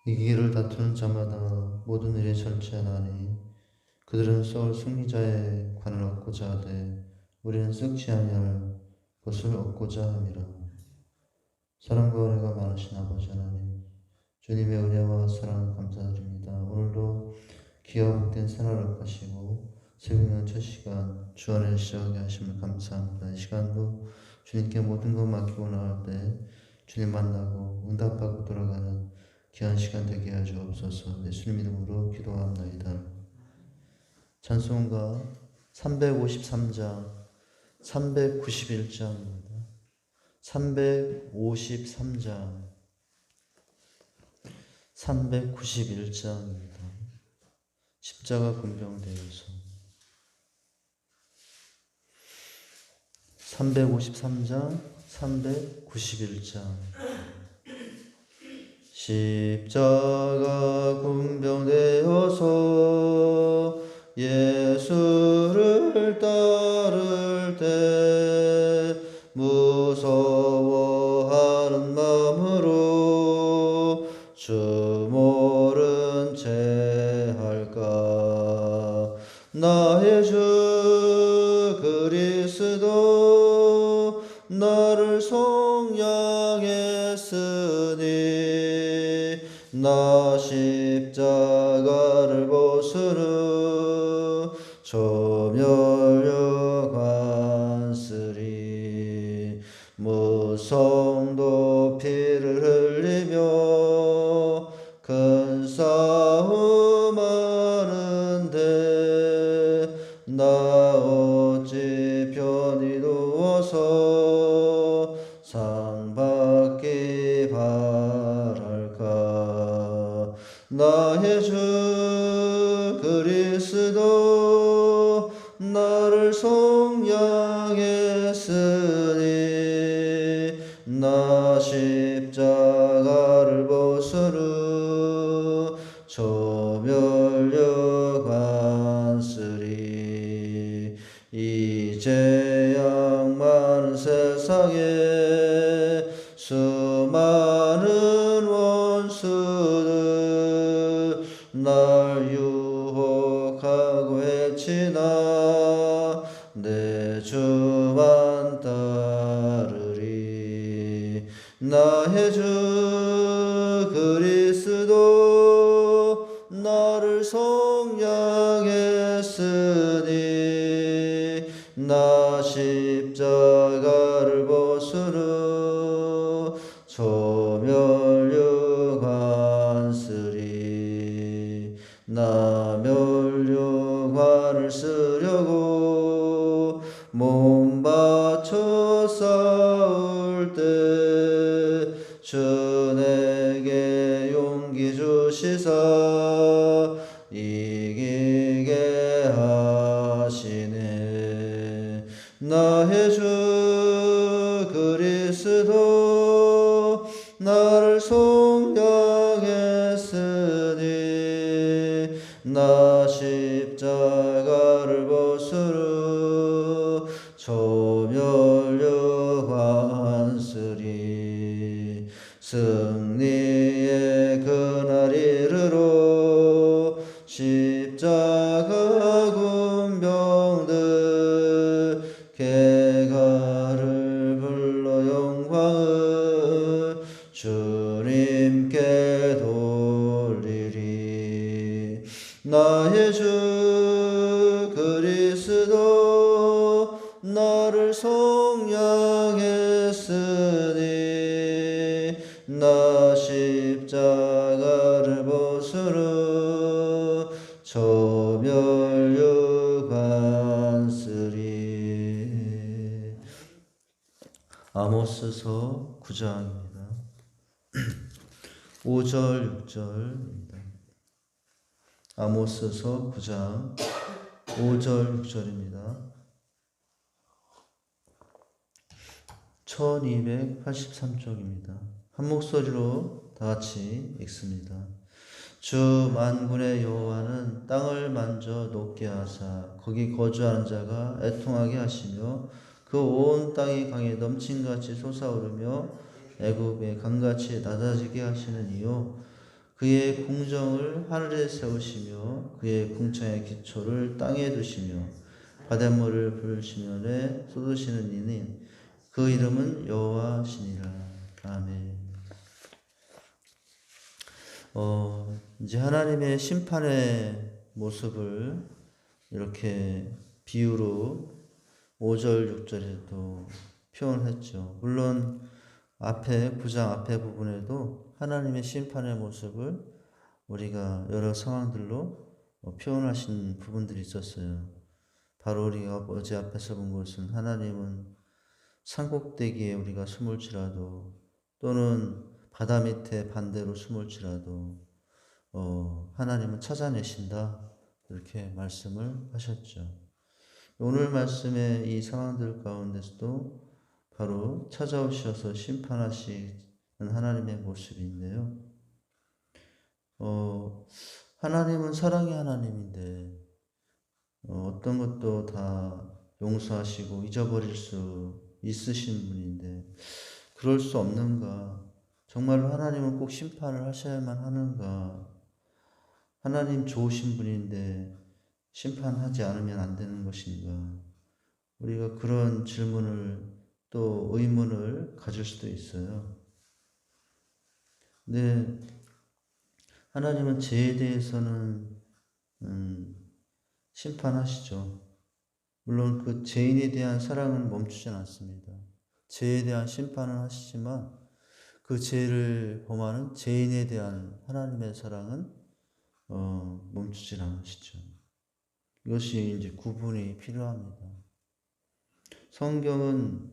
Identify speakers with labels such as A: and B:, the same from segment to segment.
A: 이 길을 다투는 자마다 모든 일에 절제하나니 그들은 쏠 승리자의 관을 얻고자 하되 우리는 썩지 아니할 것을 얻고자 함이라. 사랑과 은혜가 많으신 아버지 하나님, 주님의 은혜와 사랑을 감사드립니다. 오늘도 귀하 복된 새날을 하시고 새벽녘 첫 시간 주안을 시작하게 하심을 감사합니다. 이 시간도 주님께 모든 것 맡기고 나올 때 주님 만나고 응답하고 돌아가는 귀한 시간 되게 하여 주옵소서. 예수님 이름으로 기도합나이다. 찬송가 353장 391장입니다. 353장 391장입니다. 십자가 군병대에서 353장 391장 십자가 군병되어서 예수를 따를 때 무서워하는 마음으로 주 모른 채 할까. 나의 주 그리스도 나를 속량했으니 나 십자가를 보스르 조멸려 간쓰리. 무성도 피를 흘리며 큰 싸움 하는데 나 어찌 편히 누워서 상 받기 바랄까. 나의 주 그리스도 나를 속량했으니 나 십자가를 보스르 조멸려 간쓰리. 이제 악많은 세상에 수많은 원수들 날 유혹하고 해치나 내 주만 따르리. 나의 주 그리스도 나를 속량했으니 나 십자가를 보스르 조멸려 간쓰리. 나 멸류관을 쓰려고 몸 바쳐 싸울 때 주 내게 용기 주시사 이기게 하시네. 나의 주 그리스도 나를 속량했으니 나 십자가를 보스르 조멸려 간쓰리. 승리의 그날 이르러 십자가 군병들 개가를 불러 영광을 주님께 돌리리. 나의 주 그리스도 나를 속량했으니 나 십자가를 보스르 조멸려 간쓰리. 아모스서 9장입니다. 5절 6절입니다. 아모스서 9장 5절 6절입니다. 1283쪽입니다. 한 목소리로 다 같이 읽습니다. 주 만군의 여호와는 땅을 만져 높게 하사 거기 거주하는 자가 애통하게 하시며 그 온 땅이 강에 넘친같이 솟아오르며 애굽의 강같이 낮아지게 하시는 이요 그의 공정을 하늘에 세우시며 그의 궁창의 기초를 땅에 두시며 바닷물을 부르시면에 쏟으시는 이는 그 이름은 여호와시니라. 아멘. 이제 하나님의 심판의 모습을 이렇게 비유로 5절, 6절에도 표현했죠. 물론 앞에 9장 앞에 부분에도 하나님의 심판의 모습을 우리가 여러 상황들로 표현하신 부분들이 있었어요. 바로 우리가 어제 앞에서 본 것은 하나님은 산꼭대기에 우리가 숨을지라도 또는 바다 밑에 반대로 숨을지라도 하나님은 찾아내신다. 이렇게 말씀을 하셨죠. 오늘 말씀의 이 상황들 가운데서도 바로 찾아오셔서 심판하시는 하나님의 모습인데요. 하나님은 사랑의 하나님인데 어떤 것도 다 용서하시고 잊어버릴 수 있으신 분인데 그럴 수 없는가? 정말로 하나님은 꼭 심판을 하셔야만 하는가? 하나님 좋으신 분인데 심판하지 않으면 안 되는 것인가? 우리가 그런 질문을 또 의문을 가질 수도 있어요. 근데 하나님은 죄에 대해서는 심판하시죠. 물론 그 죄인에 대한 사랑은 멈추진 않습니다. 죄에 대한 심판은 하시지만 그 죄를 범하는 죄인에 대한 하나님의 사랑은 멈추질 않으시죠. 이것이 이제 구분이 필요합니다. 성경은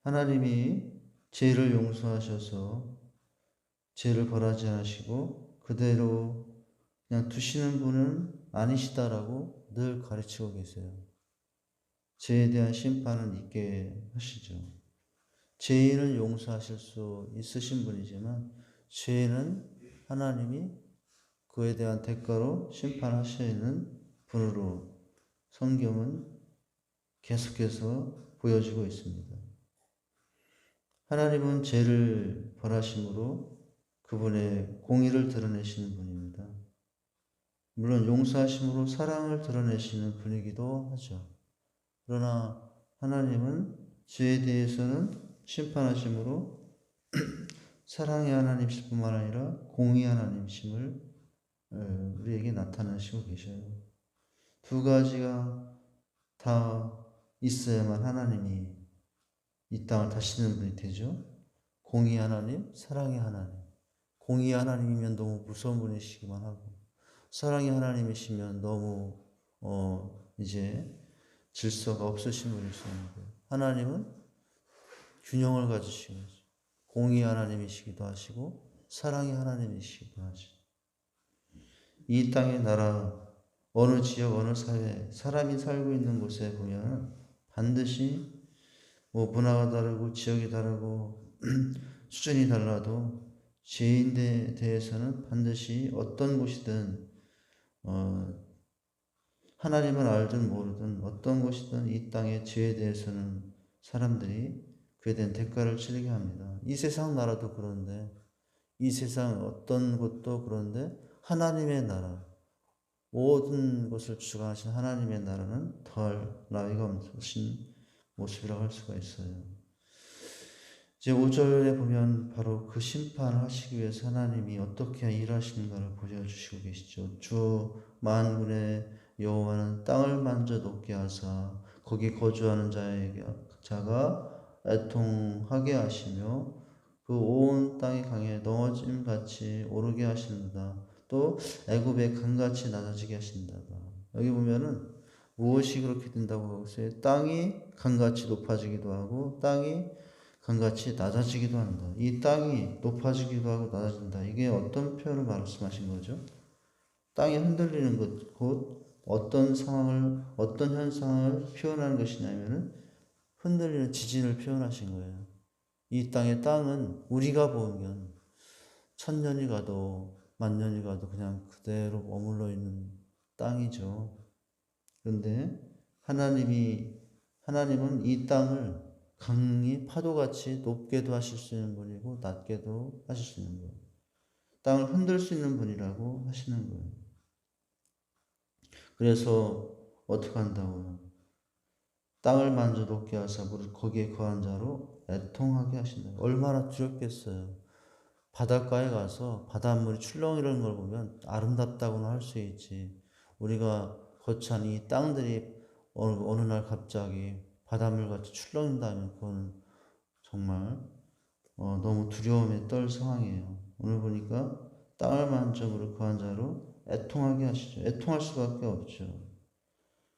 A: 하나님이 죄를 용서하셔서 죄를 벌하지 않으시고 그대로 그냥 두시는 분은 아니시다라고 늘 가르치고 계세요. 죄에 대한 심판은 있게 하시죠. 죄인을 용서하실 수 있으신 분이지만 죄는 하나님이 그에 대한 대가로 심판하시는 분으로 성경은 계속해서 보여지고 있습니다. 하나님은 죄를 벌하심으로 그분의 공의를 드러내시는 분입니다. 물론 용서하심으로 사랑을 드러내시는 분이기도 하죠. 그러나 하나님은 죄에 대해서는 심판하심으로 사랑의 하나님이실 뿐만 아니라 공의 하나님이심을 우리에게 나타내시고 계셔요. 두 가지가 다 있어야만 하나님이 이 땅을 다스리는 분이 되죠. 공의 하나님, 사랑의 하나님. 공의 하나님이면 너무 무서운 분이시기만 하고 사랑의 하나님이시면 너무 이제 질서가 없으신 분이시는데 하나님은 균형을 가지시고 공의 하나님이시기도 하시고 사랑의 하나님이시기도 하죠. 이 땅의 나라 어느 지역 어느 사회 사람이 살고 있는 곳에 보면 반드시 문화가 다르고 지역이 다르고 수준이 달라도 죄인에 대해서는 반드시 어떤 곳이든 하나님을 알든 모르든 어떤 곳이든 이 땅의 죄에 대해서는 사람들이 그에 대한 대가를 치르게 합니다. 이 세상 나라도 그런데 이 세상 어떤 곳도 그런데 하나님의 나라 모든 것을 주관하신 하나님의 나라는 덜 나위가 없으신 모습이라고 할 수가 있어요. 이제 5절에 보면 바로 그 심판을 하시기 위해서 하나님이 어떻게 일하시는가를 보여주시고 계시죠. 주 만군의 여호와는 땅을 만져 높게 하사 거기 거주하는 자가 애통하게 하시며 그 온 땅의 강에 넘어짐 같이 오르게 하신다. 또 애굽의 강같이 낮아지게 하신다. 여기 보면은 무엇이 그렇게 된다고 하고 있어요? 땅이 강같이 높아지기도 하고 땅이 강같이 낮아지기도 한다. 이 땅이 높아지기도 하고 낮아진다. 이게 어떤 표현을 말씀하신 거죠? 땅이 흔들리는 것, 곧 어떤 상황을, 어떤 현상을 표현하는 것이냐면은 흔들리는 지진을 표현하신 거예요. 이 땅은 우리가 보면 1000년이 가도 10,000년이 가도 그냥 그대로 머물러 있는 땅이죠. 그런데 하나님은 이 땅을 강이 파도같이 높게도 하실 수 있는 분이고 낮게도 하실 수 있는 분. 땅을 흔들 수 있는 분이라고 하시는 거예요. 그래서 어떻게 한다고요? 땅을 만져 높게 하사 물을 거기에 거한 자로 애통하게 하신다. 얼마나 두렵겠어요. 바닷가에 가서 바닷물이 출렁이는 걸 보면 아름답다고는 할 수 있지. 우리가 거처한 이 땅들이 어느 날 갑자기 바닷물같이 출렁인다면 그건 정말 너무 두려움에 떨 상황이에요. 오늘 보니까 땅을 만져 물을 거한 자로 애통하게 하시죠. 애통할 수밖에 없죠.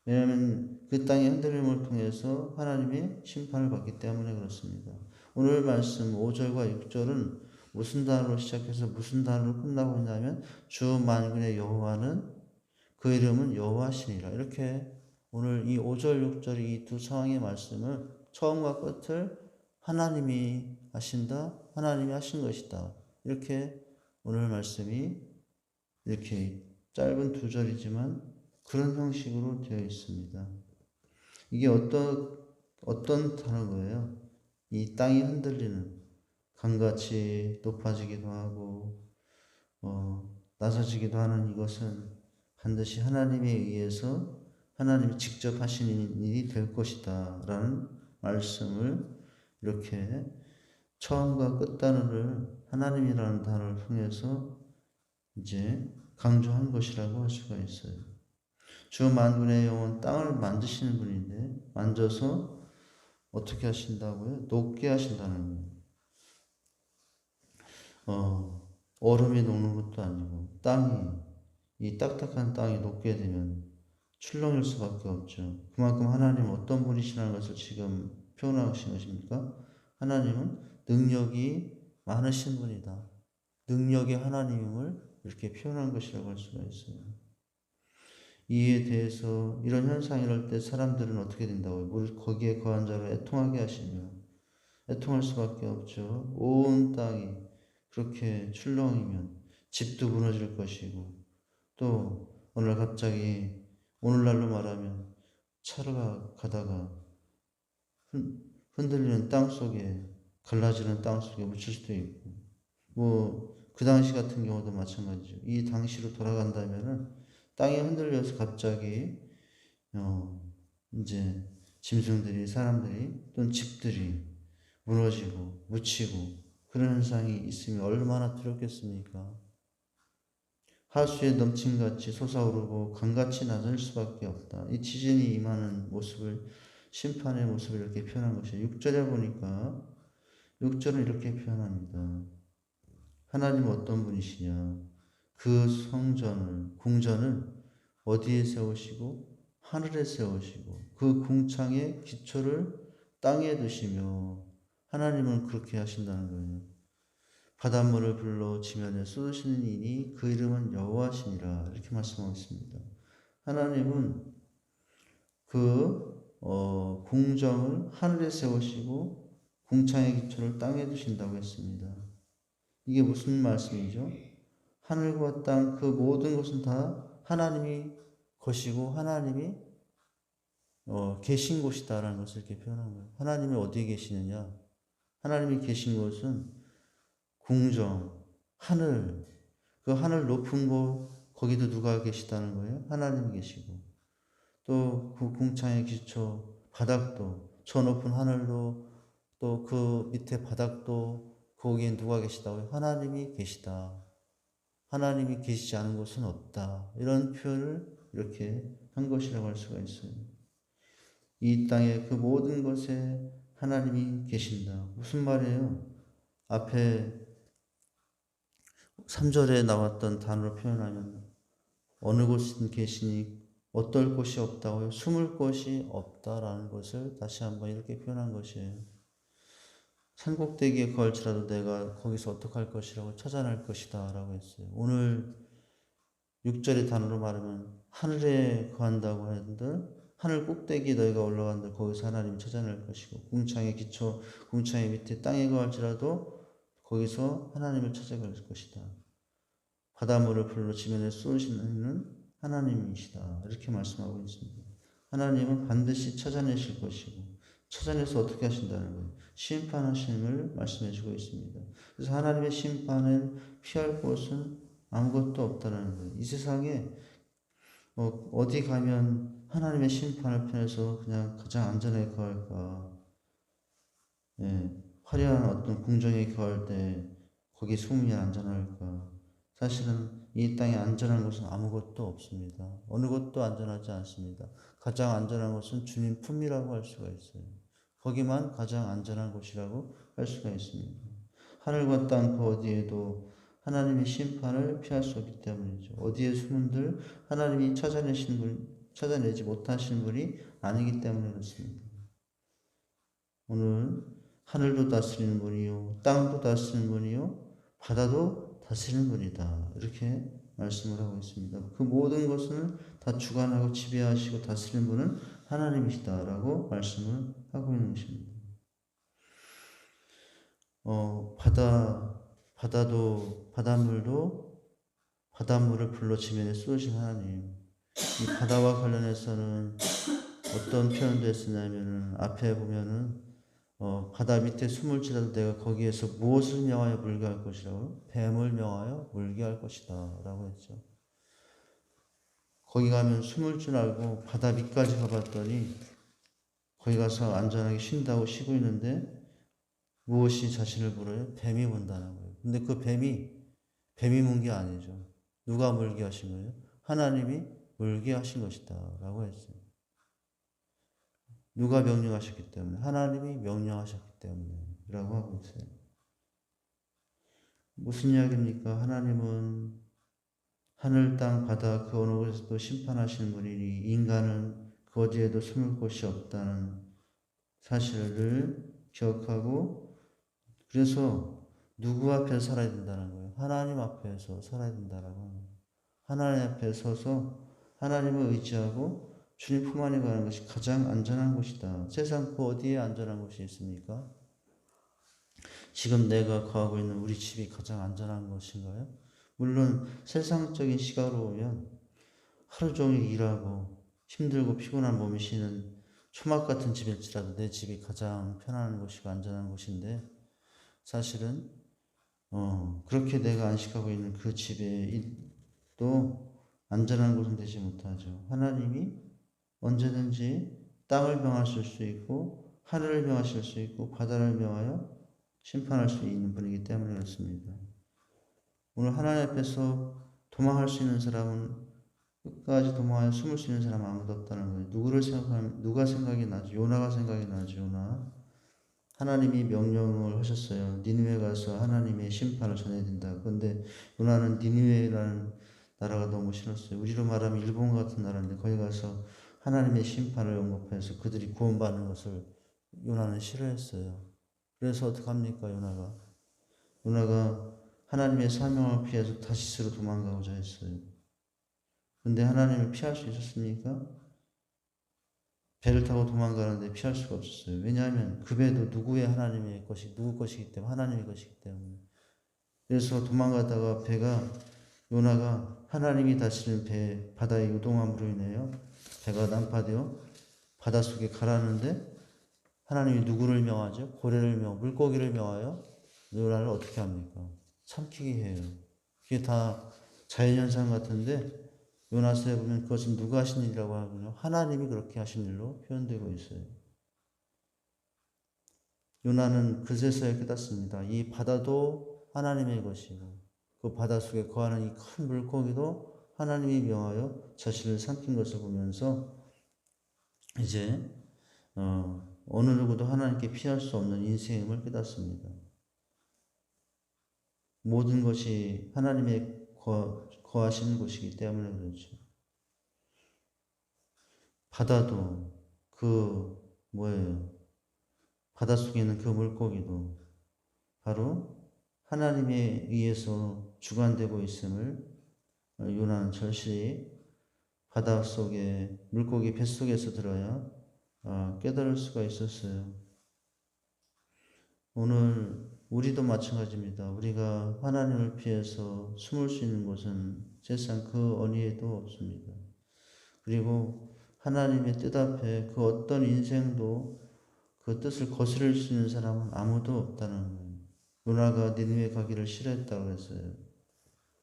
A: 왜냐하면 그 땅의 흔들림을 통해서 하나님의 심판을 받기 때문에 그렇습니다. 오늘 말씀 5절과 6절은 무슨 단어로 시작해서 무슨 단어로 끝나고 있냐면 주 만군의 여호와는 그 이름은 여호와시니라. 이렇게 오늘 이 5절 6절 이 두 상황의 말씀을 처음과 끝을 하나님이 하신다. 하나님이 하신 것이다. 이렇게 오늘 말씀이 이렇게 짧은 두 절이지만 그런 형식으로 되어 있습니다. 이게 어떤 단어예요? 이 땅이 흔들리는 강같이 높아지기도 하고 낮아지기도 하는 이것은 반드시 하나님에 의해서 하나님이 직접 하시는 일이 될 것이다 라는 말씀을 이렇게 처음과 끝 단어를 하나님이라는 단어를 통해서 이제 강조한 것이라고 할 수가 있어요. 주 만군의 영혼 땅을 만드시는 분인데 만져서 어떻게 하신다고요? 녹게 하신다는 거예요. 얼음이 녹는 것도 아니고 이 딱딱한 땅이 녹게 되면 출렁일 수밖에 없죠. 그만큼 하나님은 어떤 분이시라는 것을 지금 표현하신 것입니까? 하나님은 능력이 많으신 분이다. 능력의 하나님을 이렇게 표현한 것이라고 할 수가 있어요. 이에 대해서 이런 현상이 이럴 때 사람들은 어떻게 된다고요? 물 거기에 거한 자로 애통하게 하시며 애통할 수밖에 없죠. 온 땅이 그렇게 출렁이면 집도 무너질 것이고 또 오늘 갑자기 오늘날로 말하면 차가 가다가 흔들리는 땅 속에 갈라지는 땅 속에 묻힐 수도 있고 그 당시 같은 경우도 마찬가지죠. 이 당시로 돌아간다면은 땅이 흔들려서 갑자기 이제 짐승들이 사람들이 또는 집들이 무너지고 묻히고 그런 현상이 있으면 얼마나 두렵겠습니까? 하수에 넘침같이 솟아오르고 강같이 낮을 수밖에 없다. 이 지진이 임하는 모습을 심판의 모습을 이렇게 표현한 것이에요. 6절에 보니까 6절은 이렇게 표현합니다. 하나님은 어떤 분이시냐? 그 궁전을 어디에 세우시고 하늘에 세우시고 그 궁창의 기초를 땅에 두시며 하나님은 그렇게 하신다는 거예요. 바닷물을 불러 지면에 쏟으시는 이니 그 이름은 여호와시니라 이렇게 말씀하고 있습니다. 하나님은 궁정을 하늘에 세우시고 궁창의 기초를 땅에 두신다고 했습니다. 이게 무슨 말씀이죠? 하늘과 땅 그 모든 것은 다 하나님이 것이고 하나님이 계신 곳이다라는 것을 이렇게 표현한 거예요. 하나님이 어디에 계시느냐? 하나님이 계신 곳은 궁정, 하늘, 그 하늘 높은 곳 거기도 누가 계시다는 거예요? 하나님이 계시고 또 그 궁창의 기초 바닥도 저 높은 하늘도 또 그 밑에 바닥도 거기에 누가 계시다고요? 하나님이 계시다. 하나님이 계시지 않은 곳은 없다. 이런 표현을 이렇게 한 것이라고 할 수가 있어요. 이 땅의 그 모든 것에 하나님이 계신다. 무슨 말이에요? 앞에 3절에 나왔던 단어로 표현하면 어느 곳에 계시니 어떨 곳이 없다고요? 숨을 곳이 없다라는 것을 다시 한번 이렇게 표현한 것이에요. 산꼭대기에 거할지라도 내가 거기서 어떡할 것이라고 찾아낼 것이다 라고 했어요. 오늘 6절의 단어로 말하면 하늘에 거한다고 했는데 하늘 꼭대기에 너희가 올라간다 거기서 하나님이 찾아낼 것이고 궁창의 기초 궁창의 밑에 땅에 거할지라도 거기서 하나님을 찾아갈 것이다. 바닷물을 불러 지면에 쏘시는 하나님이시다. 이렇게 말씀하고 있습니다. 하나님은 반드시 찾아내실 것이고 찾아내서 어떻게 하신다는 거예요? 심판하심을 말씀해 주고 있습니다. 그래서 하나님의 심판을 피할 곳은 아무것도 없다는 거예요. 이 세상에 어디 가면 하나님의 심판을 피해서 그냥 가장 안전하게 거할까? 예, 화려한 어떤 궁정에 거할 때 거기 숨으면 안전할까? 사실은 이 땅에 안전한 곳은 아무것도 없습니다. 어느 곳도 안전하지 않습니다. 가장 안전한 곳은 주님 품이라고 할 수가 있어요. 거기만 가장 안전한 곳이라고 할 수가 있습니다. 하늘과 땅 그 어디에도 하나님의 심판을 피할 수 없기 때문이죠. 어디에 숨은들 하나님이 찾아내지 못하신 분이 아니기 때문에 그렇습니다. 오늘 하늘도 다스리는 분이요, 땅도 다스리는 분이요, 바다도 다스리는 분이다. 이렇게 말씀을 하고 있습니다. 그 모든 것을 다 주관하고 지배하시고 다스리는 분은 하나님이시다라고 말씀을 하고 있는 것입니다. 바닷물을 불러 지면에 쏟으신 하나님. 이 바다와 관련해서는 어떤 표현도 했으냐면은 앞에 보면은 바다 밑에 숨을 지라도 내가 거기에서 무엇을 명하여 물게 할 것이라고? 뱀을 명하여 물게 할 것이다 라고 했죠. 거기 가면 숨을 줄 알고 바다 밑까지 가봤더니 거기 가서 안전하게 쉰다고 쉬고 있는데 무엇이 자신을 물어요? 뱀이 문다는 거예요. 근데 그 뱀이 문 게 아니죠. 누가 물게 하신 거예요? 하나님이 물게 하신 것이다 라고 했어요. 누가 명령하셨기 때문에? 하나님이 명령하셨기 때문에 라고 하고 있어요. 무슨 이야기입니까? 하나님은 하늘, 땅, 바다 그 어느 곳에서도 심판하시는 분이니 인간은 그 어디에도 숨을 곳이 없다는 사실을 기억하고 그래서 누구 앞에 살아야 된다는 거예요? 하나님 앞에서 살아야 된다라고 하는 거예요. 하나님 앞에 서서 하나님을 의지하고 주님 품 안에 가는 것이 가장 안전한 곳이다. 세상 그 어디에 안전한 곳이 있습니까? 지금 내가 거하고 있는 우리 집이 가장 안전한 것인가요? 물론 세상적인 시각으로 보면 하루 종일 일하고 힘들고 피곤한 몸이 쉬는 초막 같은 집일지라도 내 집이 가장 편안한 곳이고 안전한 곳인데 사실은 그렇게 내가 안식하고 있는 그 집에 또 안전한 곳은 되지 못하죠. 하나님이 언제든지 땅을 명하실 수 있고 하늘을 명하실 수 있고 바다를 명하여 심판할 수 있는 분이기 때문에 그렇습니다. 오늘 하나님 앞에서 도망할 수 있는 사람은 끝까지 도망하여 숨을 수 있는 사람은 아무도 없다는 거예요. 누가 생각이 나죠? 요나가 생각이 나죠. 요나. 하나님이 명령을 하셨어요. 니느웨 가서 하나님의 심판을 전해야 된다. 그런데 요나는 니느웨라는 나라가 너무 싫었어요. 우리로 말하면 일본 같은 나라인데 거기 가서 하나님의 심판을 언급해서 그들이 구원받는 것을 요나는 싫어했어요. 그래서 어떡합니까 요나가? 요나가 하나님의 사명을 피해서 다시스로 도망가고자 했어요. 근데 하나님을 피할 수 있었습니까? 배를 타고 도망가는데 피할 수가 없었어요. 왜냐하면 그 배도 누구 것이기 때문에 하나님의 것이기 때문에. 그래서 도망가다가 요나가 하나님이 다스리는 배 바다의 요동함으로 인해요. 배가 난파되어 바닷속에 가라는데 하나님이 누구를 명하죠? 물고기를 명하여 요나를 어떻게 합니까? 삼키게 해요. 그게 다 자연현상 같은데 요나서에 보면 그것은 누가 하신 일이라고 하군요. 하나님이 그렇게 하신 일로 표현되고 있어요. 요나는 그제서야 깨닫습니다. 이 바다도 하나님의 것이고 그 바다 속에 거하는 이 큰 물고기도 하나님이 명하여 자신을 삼킨 것을 보면서 이제 어느 누구도 하나님께 피할 수 없는 인생임을 깨닫습니다. 모든 것이 하나님의 거하시는 곳이기 때문에 그렇죠. 바다도 바닷속에 있는 그 물고기도 바로 하나님에 의해서 주관되고 있음을 요나는 절실히 바닷속에 물고기 뱃속에서 들어야 깨달을 수가 있었어요. 오늘 우리도 마찬가지입니다. 우리가 하나님을 피해서 숨을 수 있는 곳은 세상 그 어디에도 없습니다. 그리고 하나님의 뜻 앞에 그 어떤 인생도 그 뜻을 거스를 수 있는 사람은 아무도 없다는 거예요. 요나가 니느웨 가기를 싫어했다고 했어요.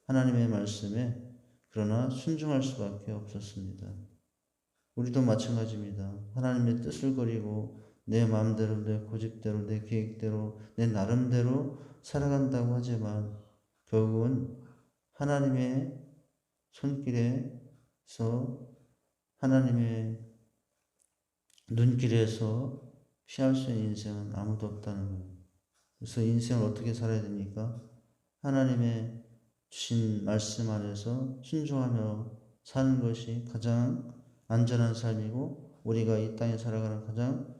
A: 하나님의 말씀에 그러나 순종할 수밖에 없었습니다. 우리도 마찬가지입니다. 하나님의 뜻을 거리고 내 마음대로, 내 고집대로, 내 계획대로, 내 나름대로 살아간다고 하지만 결국은 하나님의 손길에서, 하나님의 눈길에서 피할 수 있는 인생은 아무도 없다는 거예요. 그래서 인생을 어떻게 살아야 됩니까? 하나님의 주신 말씀 안에서 순종하며 사는 것이 가장 안전한 삶이고 우리가 이 땅에 살아가는 가장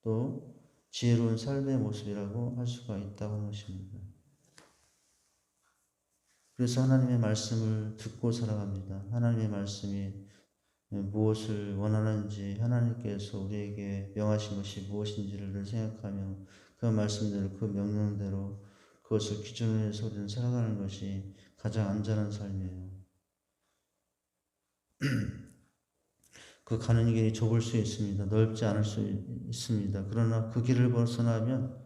A: 또 지혜로운 삶의 모습이라고 할 수가 있다고 하는 것입니다. 그래서 하나님의 말씀을 듣고 살아갑니다. 하나님의 말씀이 무엇을 원하는지, 하나님께서 우리에게 명하신 것이 무엇인지를 생각하며 그 말씀대로, 그 명령대로 그것을 기준으로 해서 우리는 살아가는 것이 가장 안전한 삶이에요. 그 가는 길이 좁을 수 있습니다. 넓지 않을 수 있습니다. 그러나 그 길을 벗어나면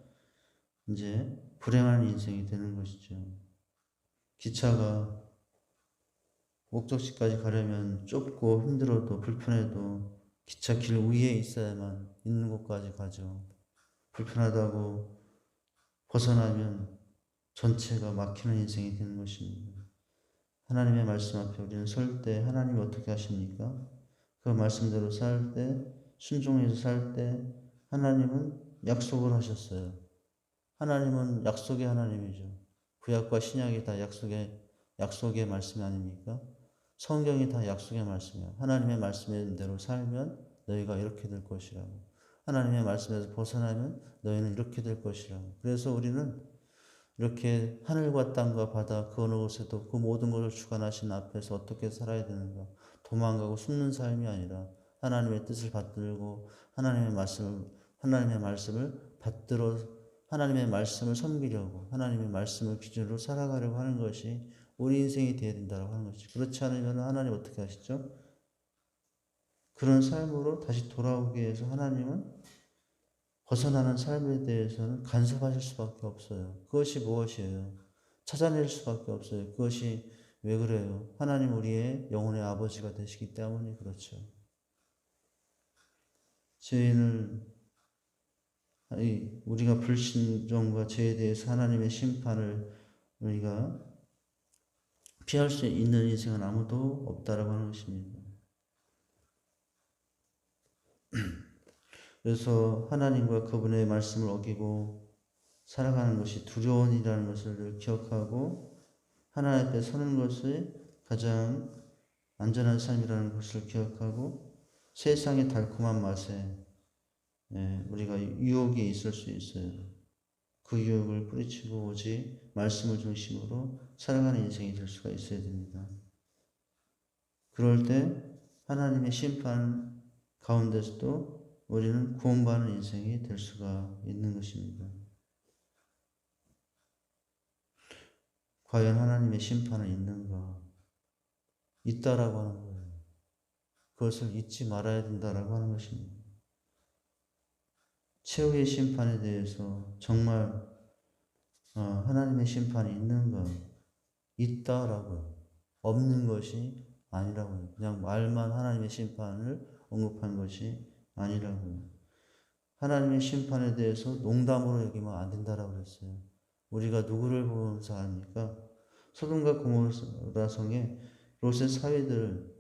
A: 이제 불행한 인생이 되는 것이죠. 기차가 목적지까지 가려면 좁고 힘들어도 불편해도 기차 길 위에 있어야만 있는 곳까지 가죠. 불편하다고 벗어나면 전체가 막히는 인생이 되는 것입니다. 하나님의 말씀 앞에 우리는 설 때 하나님이 어떻게 하십니까? 그 말씀대로 살 때, 순종해서 살 때 하나님은 약속을 하셨어요. 하나님은 약속의 하나님이죠. 구약과 신약이 다 약속의 말씀이 아닙니까? 성경이 다 약속의 말씀이에요. 하나님의 말씀대로 살면 너희가 이렇게 될 것이라고. 하나님의 말씀에서 벗어나면 너희는 이렇게 될 것이라고. 그래서 우리는 이렇게 하늘과 땅과 바다 그 어느 곳에도 그 모든 것을 주관하신 앞에서 어떻게 살아야 되는가. 도망가고 숨는 삶이 아니라 하나님의 뜻을 받들고 하나님의 말씀을 받들어 하나님의 말씀을 섬기려고 하나님의 말씀을 기준으로 살아가려고 하는 것이 우리 인생이 되어야 된다고 하는 것이죠. 그렇지 않으면 하나님 어떻게 하시죠? 그런 삶으로 다시 돌아오기 위해서 하나님은 벗어나는 삶에 대해서는 간섭하실 수밖에 없어요. 그것이 무엇이에요? 찾아낼 수밖에 없어요. 그것이 왜 그래요? 하나님 우리의 영혼의 아버지가 되시기 때문에 그렇죠. 우리가 불신종과 죄에 대해서 하나님의 심판을 우리가 피할 수 있는 인생은 아무도 없다라고 하는 것입니다. 그래서 하나님과 그분의 말씀을 어기고 살아가는 것이 두려운 일이라는 것을 기억하고 하나님 앞에 서는 것이 가장 안전한 삶이라는 것을 기억하고 세상의 달콤한 맛에 우리가 유혹이 있을 수 있어요. 그 유혹을 뿌리치고 오직 말씀을 중심으로 살아가는 인생이 될 수가 있어야 됩니다. 그럴 때 하나님의 심판 가운데서도 우리는 구원받는 인생이 될 수가 있는 것입니다. 과연 하나님의 심판은 있는가? 있다라고 하는 거예요. 그것을 잊지 말아야 된다라고 하는 것입니다. 최후의 심판에 대해서 정말 하나님의 심판이 있는가? 있다라고요. 없는 것이 아니라고요. 그냥 말만 하나님의 심판을 언급한 것이 아니라고요. 하나님의 심판에 대해서 농담으로 여기면 안 된다라고 그랬어요. 우리가 누구를 보면서 합니까? 소돔과 고모라 성에 롯의 사위들,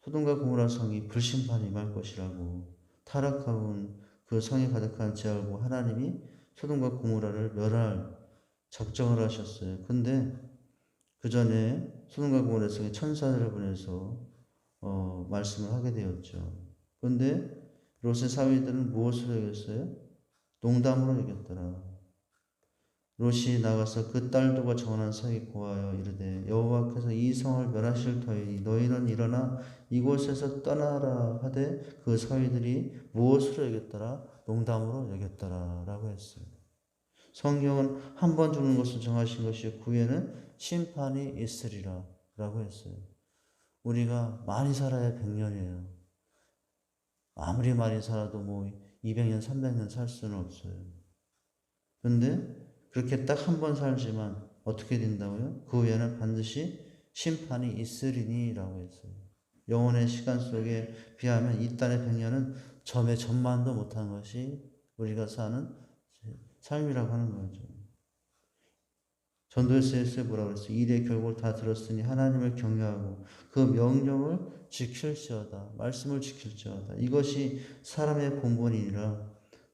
A: 소돔과 고모라 성이 불심판이 임할 것이라고 타락하고 그 성에 가득한 죄 알고 하나님이 소돔과 고모라를 멸할 작정을 하셨어요. 근데 그 전에 소돔과 고모라 성에 천사들을 보내서 말씀을 하게 되었죠. 그런데 롯의 사위들은 무엇으로 여겼어요? 농담으로 여겼더라. 롯이 나가서 그 딸들과 정한 사이 고하여 이르되 여호와께서 이 성을 멸하실 터이니 너희는 일어나 이곳에서 떠나라 하되 그 사위들이 무엇으로 여겼더라? 농담으로 여겼더라 라고 했어요. 성경은 한 번 죽는 것을 정하신 것이 그 후에는 심판이 있으리라 라고 했어요. 우리가 많이 살아야 100년이에요. 아무리 많이 살아도 200년, 300년 살 수는 없어요. 그런데 그렇게 딱 한 번 살지만 어떻게 된다고요? 그 후에는 반드시 심판이 있으리니라고 했어요. 영혼의 시간 속에 비하면 이 땅의 100년은 점에 점만도 못한 것이 우리가 사는 삶이라고 하는 거죠. 전도서에서 뭐라고 그랬어요? 일의 결국을 다 들었으니 하나님을 경외하고 그 명령을 지킬지어다. 말씀을 지킬지어다. 이것이 사람의 본분이니라.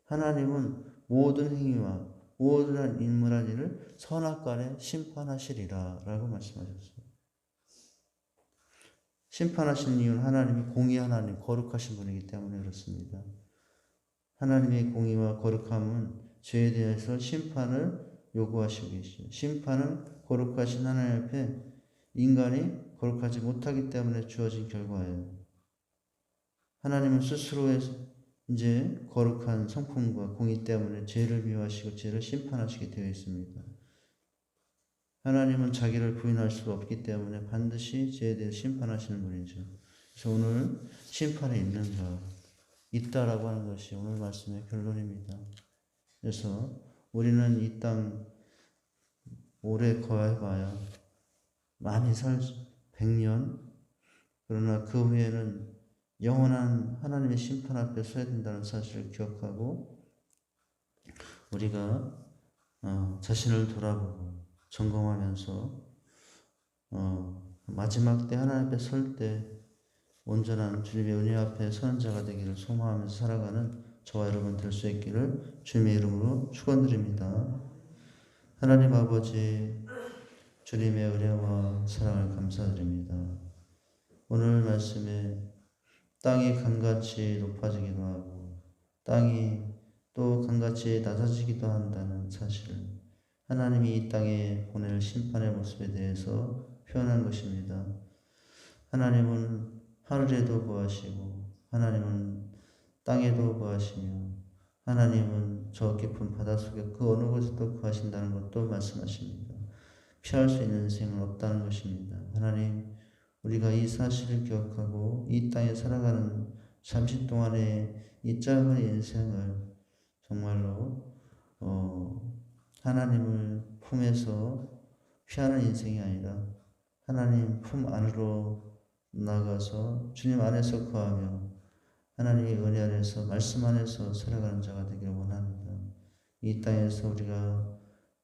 A: 하나님은 모든 행위와 모든 인물한 일을 선악간에 심판하시리라 라고 말씀하셨어요. 심판하시는 이유는 하나님이 공의 하나님, 거룩하신 분이기 때문에 그렇습니다. 하나님의 공의와 거룩함은 죄에 대해서 심판을 요구하시고 계시죠. 심판은 거룩하신 하나님 앞에 인간이 거룩하지 못하기 때문에 주어진 결과예요. 하나님은 스스로의 이제 거룩한 성품과 공의 때문에 죄를 미워하시고 죄를 심판하시게 되어 있습니다. 하나님은 자기를 부인할 수 없기 때문에 반드시 죄에 대해 심판하시는 분이죠. 그래서 오늘 심판이 있는가? 있다라고 하는 것이 오늘 말씀의 결론입니다. 그래서 우리는 이 땅 오래 거해봐야 많이 살죠. 100년. 그러나 그 후에는 영원한 하나님의 심판 앞에 서야 된다는 사실을 기억하고 우리가 자신을 돌아보고 점검하면서 마지막 때 하나님 앞에 설 때 온전한 주님의 은혜 앞에 서는 자가 되기를 소망하면서 살아가는 저와 여러분 될 수 있기를 주님의 이름으로 축원드립니다. 하나님 아버지 주님의 은혜와 사랑을 감사드립니다. 오늘 말씀에 땅이 강같이 높아지기도 하고 땅이 또 강같이 낮아지기도 한다는 사실, 하나님이 이 땅에 보낼 심판의 모습에 대해서 표현한 것입니다. 하나님은 하늘에도 거하시고 하나님은 땅에도 거하시며 하나님은 저 깊은 바닷속에 그 어느 곳에도 거하신다는 것도 말씀하십니다. 피할 수 있는 인생은 없다는 것입니다. 하나님, 우리가 이 사실을 기억하고 이 땅에 살아가는 잠시 동안의 이 짧은 인생을 정말로 하나님을 품에서 피하는 인생이 아니라 하나님 품 안으로 나가서 주님 안에서 거하며 하나님의 은혜 안에서 말씀 안에서 살아가는 자가 되기를 원합니다. 이 땅에서 우리가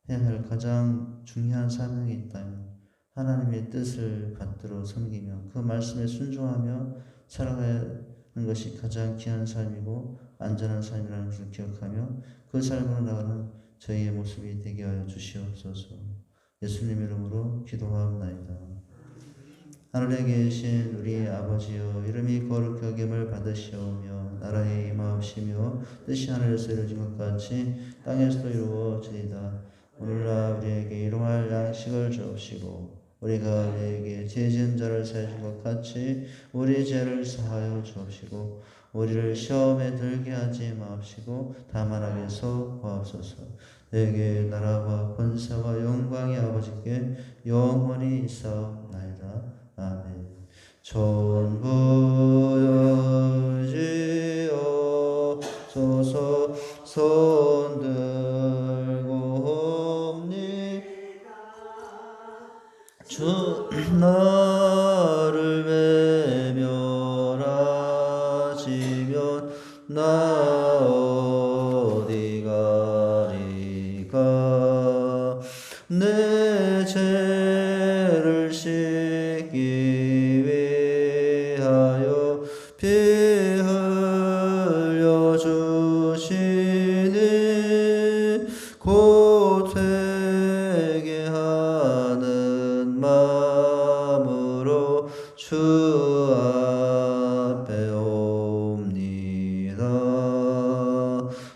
A: 해야 할 가장 중요한 사명이 있다면 하나님의 뜻을 받들어 섬기며 그 말씀에 순종하며 살아가는 것이 가장 귀한 삶이고 안전한 삶이라는 것을 기억하며 그 삶으로 나가는 저희의 모습이 되게 하여 주시옵소서. 예수님 이름으로 기도하옵나이다. 하늘에 계신 우리 아버지여, 이름이 거룩히 여김을 받으시오며 나라에 임하옵시며 뜻이 하늘에서 이루어진 것 같이 땅에서도 이루어지이다. 오늘날 우리에게 일용할 양식을 주옵시고 우리가 우리에게 죄 지은 자를 사해 준 것 같이 우리 죄를 사하여 주옵시고 우리를 시험에 들게 하지 마옵시고 다만 악에서 구하옵소서. 내게 나라와 권세와 영광이 아버지께 영원히 있사옵나이다. 아멘. 전부여지옵소서. 손들고 주 나를 외면하시면 나 어디 가리까. 내 죄를 씻기 위하여 피 흘려 주시니 곧 회개 하는 마음으로 주 앞에 옵니다.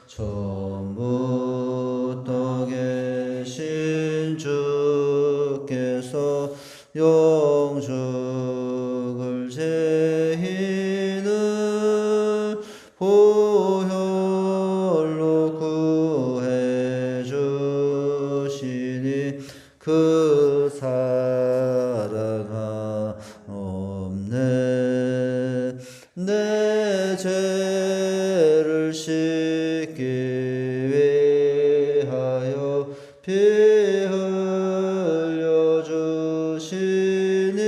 A: 처음부터 계신 주께서 영죽을 제희는 보혈로 구해 주시니 그 사랑 없네. 내 죄 죄를 씻기 위하여 피 흘려 주시니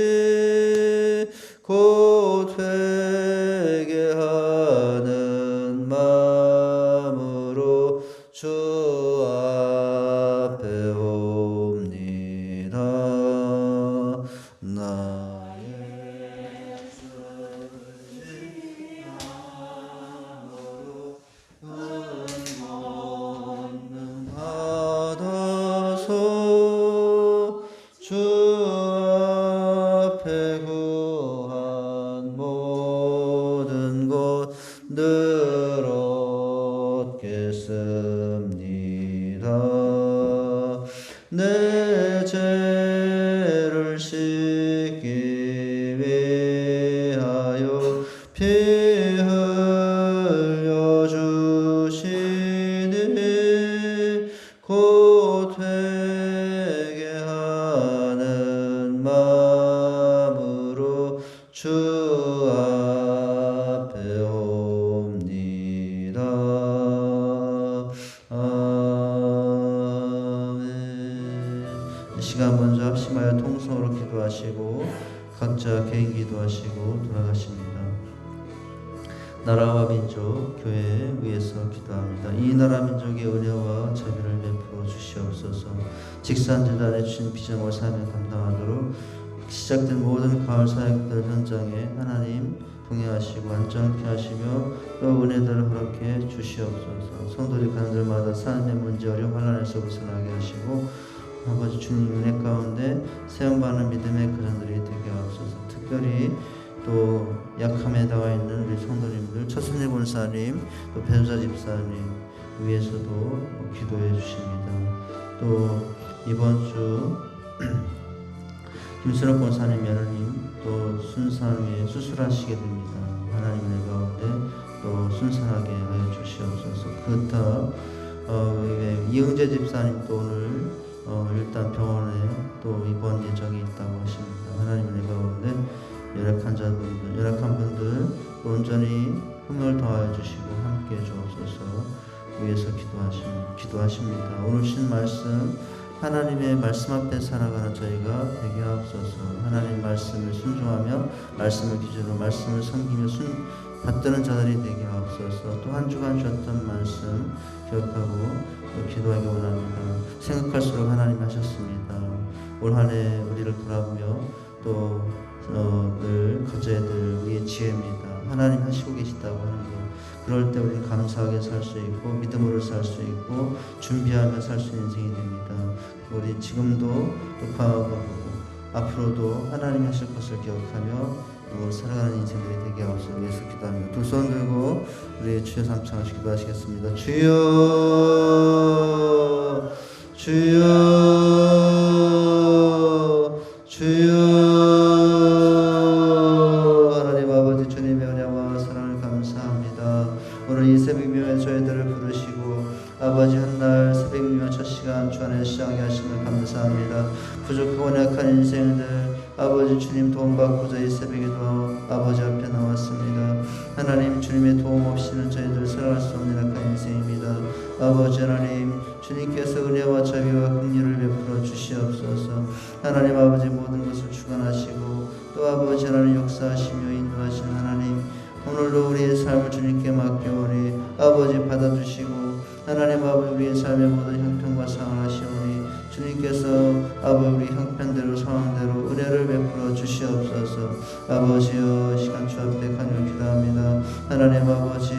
A: 곧 회개하는 마음으로 주 앞에 옵니다. 나의 받아서 주 앞에 구한 모든 것들 얻겠습니다. 내 죄를 씻기 위하여 피 흘려 주시니 곧 회개하는 마음으로 주 앞에 옵니다. 아멘. 이 시간 먼저 합심하여 통성으로 기도하시고 각자 개인 기도하시고 돌아가십니다. 나라와 민족, 교회 위해서 기도합니다. 이 나라 민족의 은혜와 자비를 베풀어 주시옵소서. 직산재단에 주신 비전과 사명을 감당하도록 시작된 모든 가을 사역들 현장에 하나님 동행하시고 안전을 피하시며 또 은혜들을 허락해 주시옵소서. 성도들 가는 데마다 삶의 문제 어려움 환난에서 벗어나게 하시고 아버지 주님 은혜 가운데 세움받는 믿음의 가정들이 되게 하옵소서. 특별히 또 약함에 나와 있는 우리 성도님들, 처순리 본사님, 또 변사 집사님 위해서도 기도해 주십니다. 또 이번 주 김순옥 본사님 며느님 또 순산 위에 수술하시게 됩니다. 하나님 은혜 가운데 또 순산하게 하여 주시옵소서. 그렇다 이응재 집사님 또 오늘 일단 병원에 또 입원 예정이 있다고 하십니다. 하나님 은혜 가운데 열악한 분들 온전히 힘을 더하여 주시고 함께 해 주옵소서. 위해서 기도하십니다. 오늘 주신 말씀 하나님의 말씀 앞에 살아가는 저희가 되게 하옵소서. 하나님 말씀을 순종하며 말씀을 기준으로 말씀을 섬기며 받드는 자들이 되게 하옵소서. 또 한 주간 주었던 말씀 기억하고 기도하기 원합니다. 생각할수록 하나님 하셨습니다. 올 한 해 우리를 돌아보며 또 늘 각자의 우리의 지혜입니다. 하나님 하시고 계시다고 하는 것. 그럴 때 우리는 감사하게 살 수 있고 믿음으로 살 수 있고 준비하며 살 수 있는 인생이 됩니다. 우리 지금도 또 과거하고 앞으로도 하나님 하실 것을 기억하며 살아가는 인생들이 되게 하옵소서. 위해서 기도합니다. 두 손 들고 우리 주여 삼창하시 기도하시겠습니다. 주여 주여 주여. 하나님 아버지 주님의 은혜와 사랑을 감사합니다. 오늘 이 새벽미에 저희들을 부르시고 아버지 한날 새벽미와 첫 시간 주 안에 시작하게 하심을 감사합니다. 부족하고 약한 인생들 아버지 주님 도움받고자 이 새벽에도 아버지 앞에 나왔습니다. 하나님 주님의 도움 없이는 저희들 살아갈 수 없는 약한 인생입니다. 아버지 하나님 주님께서 은혜와 자비와 긍휼을 베풀어 주시옵소서. 하나님 아버지 모든 것을 주관하시고 또 아버지 하나님 역사하시며 인도하시는 하나님 오늘도 우리의 삶을 주님께 맡겨오니 아버지 받아주시고 하나님 아버지 우리의 삶의 모든 형편과 상황을 하시오니 주님께서 아버지 우리 형편대로 상황대로 은혜를 베풀어 주시옵소서. 아버지여 시간 주 앞에 간절히 기도합니다. 하나님 아버지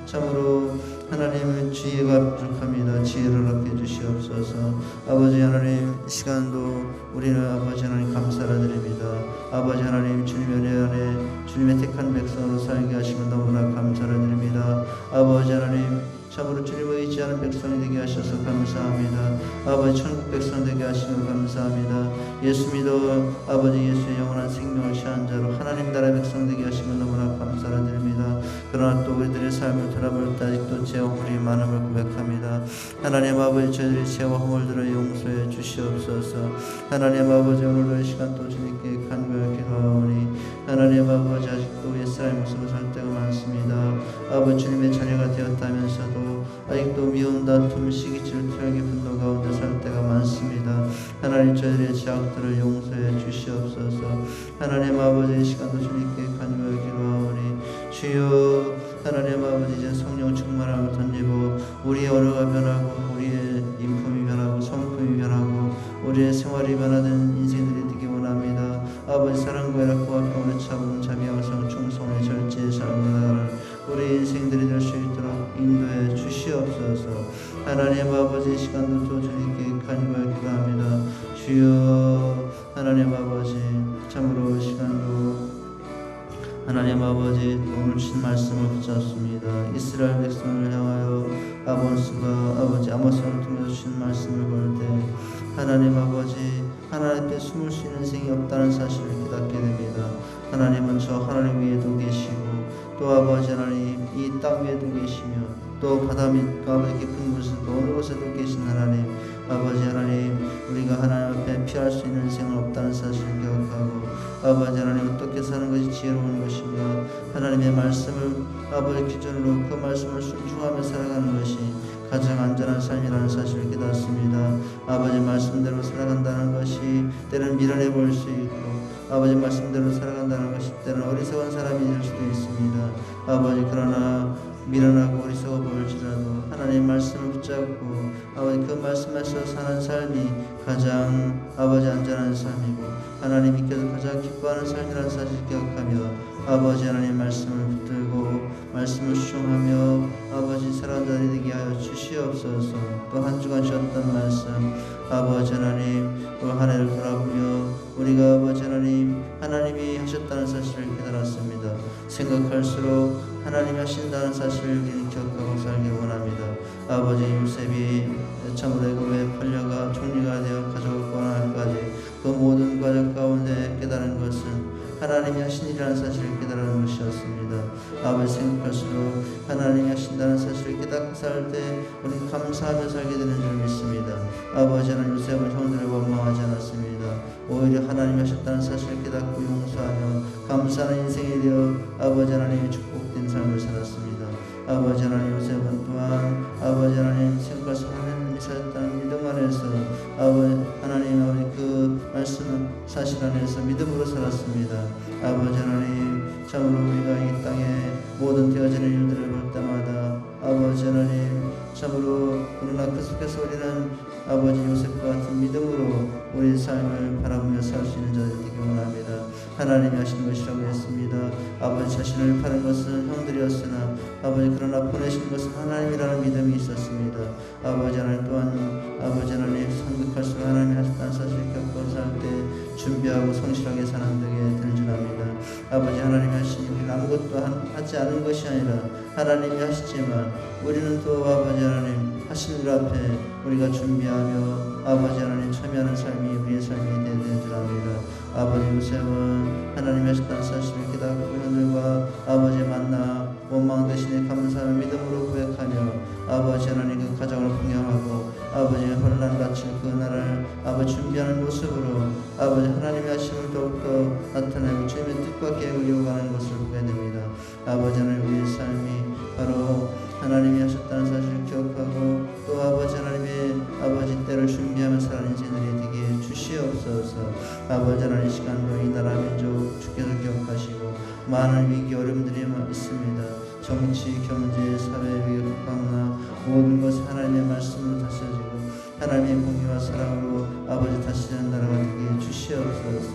A: 참으로 하나님은 지혜가 부족합니다. 지혜를 얻게 주시옵소서. 아버지 하나님 시간도 우리는 아버지 하나님 감사를 드립니다. 아버지 하나님 주님의 은혜 안에 주님의 택한 백성으로 살게 하시면 너무나 감사를 드립니다. 아버지 하나님 참으로 주님을 의지하는 백성이 되게 하셔서 감사합니다. 아버지 천국 백성 되게 하시면 감사합니다. 예수 믿어 아버지 예수의 영원한 생명을 취한 자로 하나님 나라의 백성 되게 하시면 너무나 감사를 드립니다. 그러나 또 우리들의 삶을 돌아볼 때 아직도 죄와 허물이 많음을 고백합니다. 하나님 아버지 저희들의 죄와 허물들을 용서해 주시옵소서. 하나님 아버지 오늘도 이 시간 또 주님께 간절히 기도하오니 하나님 아버지 아직도 옛사람의 모습을 살 때가 많습니다. 아버지 주님의 자녀가 되었다면서도 아직도 미움, 다툼, 시기, 질투하기, 분노 가운데 살 때가 많습니다. 하나님 저희들의 죄악들을 용서해 주시옵소서. 하나님 아버지 이 시간도 주님께 간구하기로 하오니 주여 하나님 아버지 이제 성령 충만함을 던지고 우리의 언어가 변하고 우리의 인품이 변하고 성품이 변하고 우리의 생활이 변화된 인생들이 되기 원합니다. 아버지 사랑과 애락과 평온의 차분 자비하성 충성의 절제의 삶을 나가는 우리 인생들이 될 수 있도록 인도해 주시옵소서. 하나님 아버지 이 시간도 또 주님께 간구하기로 합니다. 주여 하나님 아버지 참으로 시간도 하나님 아버지 오늘 주신 말씀을 붙잡습니다. 이스라엘 백성을 향하여 아버지 아모스를 통해서 주신 말씀을 볼 때 하나님 아버지 하나님 앞에 숨을 수 있는 생이 없다는 사실을 깨닫게 됩니다. 하나님은 저 하늘 위에도 계시고 또 아버지 하나님 이 땅 위에도 계시며 또 바다 밑과 아버지 깊은 곳에도 어느 곳에도 계신 하나님 아버지 하나님 우리가 하나님 앞에 피할 수 있는 생은 없다는 사실을 기억하고 아버지 하나님 어떻게 사는 것이 지혜로운 것인가 하나님의 말씀을 아버지 기준으로 그 말씀을 순종하며 살아가는 것이 가장 안전한 삶이라는 사실을 깨닫습니다. 아버지 말씀대로 살아간다는 것이 때로는 미련해 보일 수 있고 아버지 말씀대로 살아간다는 것이 때로는 어리석은 사람이 될 수도 있습니다. 아버지 그러나 미련하고 어리석어 보일지라도 하나님 말씀을 붙잡고 아버지 그 말씀에서 사는 삶이 가장 아버지 안전한 삶이고 하나님께서 가장 기뻐하는 삶이라는 사실을 기억하며 아버지 하나님 말씀을 붙들고 말씀을 수종하며 아버지 살아가는 자들이 되게 하여 주시옵소서. 또 한 주간 주셨던 말씀 아버지 하나님 올 한 해를 돌아보며 우리가 아버지 하나님이 하셨다는 사실을 깨달았습니다. 생각할수록 하나님이 하신다는 사실을 우리는 기억하고 살기 원합니다. 아버지 요셉이 참으로 애굽에 팔려가 총리가 되어 가족을 구원하기까지 그 모든 과정 가운데 깨달은 것은 하나님이 하신 일이라는 사실을 깨달은 것이었습니다. 아버지 생각할수록 하나님이 하신다는 사실을 깨닫고 살 때 우리는 감사하며 살게 되는 줄 믿습니다. 아버지 하나님 요셉은 형들을 원망하지 않았습니다. 오히려 하나님이 하셨다는 사실을 깨닫고 용서하며 감사하는 인생이 되어 아버지 하나님의 축복된 삶을 살았습니다. 아버지 하나님 요셉은 또한 아버지 하나님 생각해서 하나님이 사셨다는 믿음 안에서 아버지 하나님 그 말씀 사실 안에서 믿음으로 살았습니다. 아버지 하나님 참으로 우리가 이 땅에 모든 되어지는 일들을 볼 때마다 아버지 하나님 참으로 그러나 그 속에서 우리는 아버지 요셉과 같은 믿음으로 우리 삶을 바라보며 살 수 있는 자들이 되기 원합니다. 하나님이 하신 것이라고 했습니다. 아버지 자신을 파는 것은 형들이었으나 아버지 그러나 보내신 것은 하나님이라는 믿음이 있었습니다. 아버지 하나님 또한 아버지 하나님 생각할수록 하나님이 하셨다는 사실을 겪고 살 때 준비하고 성실하게 사는 되게 되는 줄 압니다. 아버지 하나님이 하신 일은 아무것도 하지 않은 것이 아니라 하나님이 하시지만 우리는 또 아버지 하나님 하신 일 앞에 우리가 준비하며 아버지 하나님 참여하는 삶이 우리의 삶이 되는 줄 압니다. 아버지 요셉은 하나님이 하셨다는 사실을 깨닫고 형들과 아버지 만나 원망 대신에 감사하며 믿음으로 고백하며 아버지 하나님 그 가정을 풍요하고 아버지 혼란 갇힌 그 나라를 아버지 준비하는 모습으로 아버지 하나님의 하심을 더욱더 나타내고 주님의 뜻과 계획을 이루어가는 것을 보게 됩니다. 아버지 하나님 우리의 삶이 바로 하나님이 하셨다는 사실을 기억하고 또 아버지 하나님의 아버지 때를 준비하며 살아가는 인생들이 되게 주시옵소서. 아버지 하나님 시간도 이 나라 민족 주께서 기억하시고 많은 위기 어려움들이 있습니다. 정치, 경제, 사회 위기 국방나 모든 것이 하나님의 말씀으로 다스려지고 하나님의 공의와 사랑으로 아버지 다스리는 나라가 되게 주시옵소서.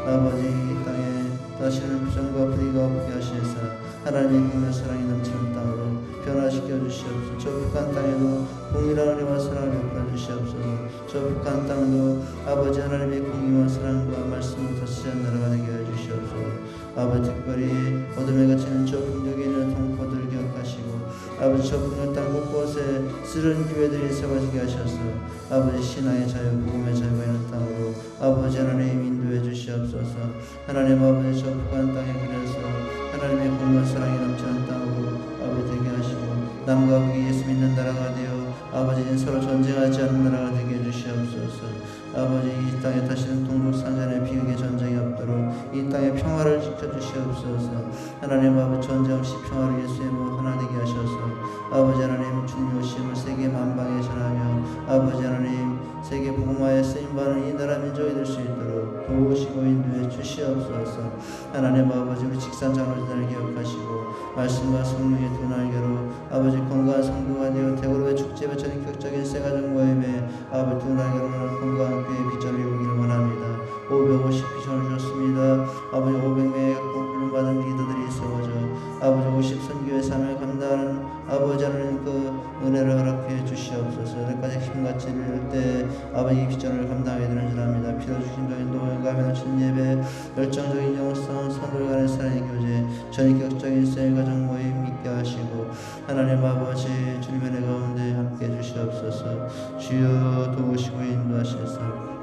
A: 아버지 이 땅에 다시는 부정과 불의가 없게 하시사 하나님의 공의와 사랑이 넘치는 땅으로 변화시켜 주시옵소서. 저 북한 땅에도 공의와 은혜와 사랑을 베풀어 주시옵소서. 저 북한 땅도 아버지 하나님의 공의와 사랑과 말씀을 다스리는 나라가 되게 해 주시옵소서. 아버지 특별히 어둠에 갇히는 저 북녘에 있는 동포들을 기억하시고 아버지 저 북녘 땅 곳곳에 쓰러진 교회들이 세워지게 하셔서 아버지 신앙의 자유, 복음의 자유가 있는 땅으로 아버지 하나님 인도해 주시옵소서. 하나님 아버지 저 북한 땅에 그래서 하나님의 공의와 사랑이 넘치는 땅으로 아버지 되게 하시고 남과 북이 예수 믿는 나라가 되어 아버지 서로 전쟁하지 않는 나라가 되게 해주시옵소서. 아버지 이 땅에 다시는 동북산전에 비극의 전쟁이 없도록 이 땅의 평화를 지켜주시옵소서. 하나님 아버지 전쟁 없이 평화를 예수의 몸 하나 되게 하셔서 아버지 하나님 주님 오심을 세계 만방에 전하며 아버지 하나님 세계 복음화에 쓰임받는 이 나라 민족이 될 수 있도록 도우시고 인도해 주시옵소서. 하나님 아버지 우리 직산 장로들을 기억하시고 말씀과 성령의 두 날개로 아버지 건강한 성도가 되어 대구로의 축제와 전인격적인 세가족 모임에 아버지 두 날개로 건강한 교회의 비전을 이루기를 원합니다. 550 비전을 주셨습니다. 아버지 500명의 훈련받은 리더들이 세워져 아버지 50 선교의 삶을 감당하는 아버지 하나님 그 은혜를 허락해 주시옵소서. 여기까지 힘같이 이룰 때 아버지 이 비전을 감당하게 되는 줄 압니다. 필요주심적인 도움과 면허치는 예배 열정적인 영성 선물 간의 사랑의 교제 전인격적인 셀 가정 모임 있게 하시고 하나님 아버지 주님의 은혜 가운데 함께 해주시옵소서. 주여 도우시고 인도하시옵소서.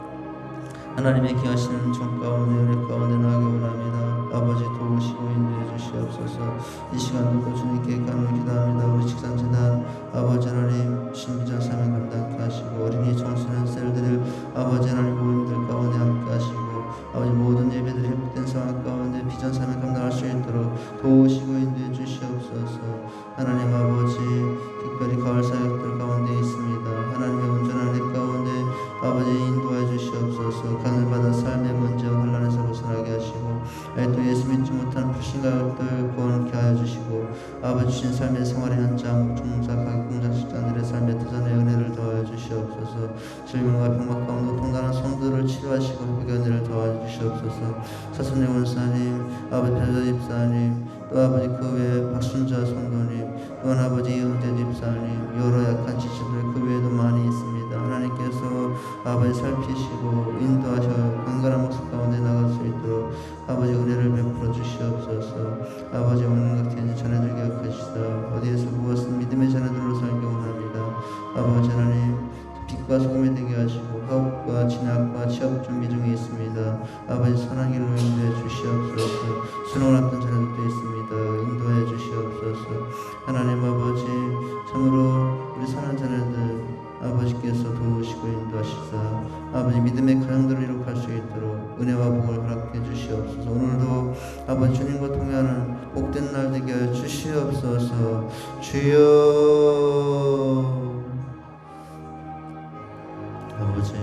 A: 하나님의 기하시는 종 가운데 은혜 가운데 나가기 원합니다. 아버지 도우시고 인도해 주시옵소서. 이 시간도 주님께 간절히 기도합니다. 우리 직산재단 아버지 하나님 신비전 사명 감당케 하시고 어린이 청소년 셀들을 아버지 하나님 모임들 가운데 함께 하시고 아버지 모든 예배들이 회복된 상황 가운데 비전 사명 감당할 수 있도록 도우시고 인도해 주시옵소서. 하나님 아버지 특별히 가을 사역들 가운데 있습니다. 하나님의 온전한 애 가운데 아버지 인도해 주시옵소서. 가늘받은 삶의 문제와 혼란에서 벗어나게 하시고 또 예수 믿지 못하는 불신가족들 구원케 하여 주시고 아버지 주신 삶의 생활의 현장 종사 가게 공장 직장들의 삶의 터전의 은혜를 더하여 주시옵소서. 질병과 병막 가운데 통단한 성도를 치료하시고 회복의 은혜를 더하여 주시옵소서. 사선의 원사님 아버지 별자 집사님 또 아버지 그 외에 박순자 성도님 또한 아버지 이영재 집사님 여러 약한 지체들 그 외에도 많이 있습니다. 하나님께서 아버지 살피시고 인도하셔 강건한 모습 가운데 나갈 수 있도록 아버지 은혜를 베풀어 주시옵소서. 아버지 오는 각天 자녀들 기억하시사 어디에서 무엇은 믿음의 자녀들로 살기 원합니다. 아버지 하나님 빛과 소금이 되게 하시고 가옥과 진학과 취업 준비 중에 있습니다. 아버지 선한 길로 인도해 주시옵소서. 수능을 앞둔 자녀들도 있습니다. 인도해 주시옵소서. 하나님 아버지 참으로 우리 선한 자녀들 아버지께서 도우시고 인도하시사 아버지 믿음의 가정들을 이룩할 수 있도록 은혜와 복을 허락해 주시옵소서. 오늘도 아버지 주님과 통하는 복된 날 되게 하여 주시옵소서. 주여 아버지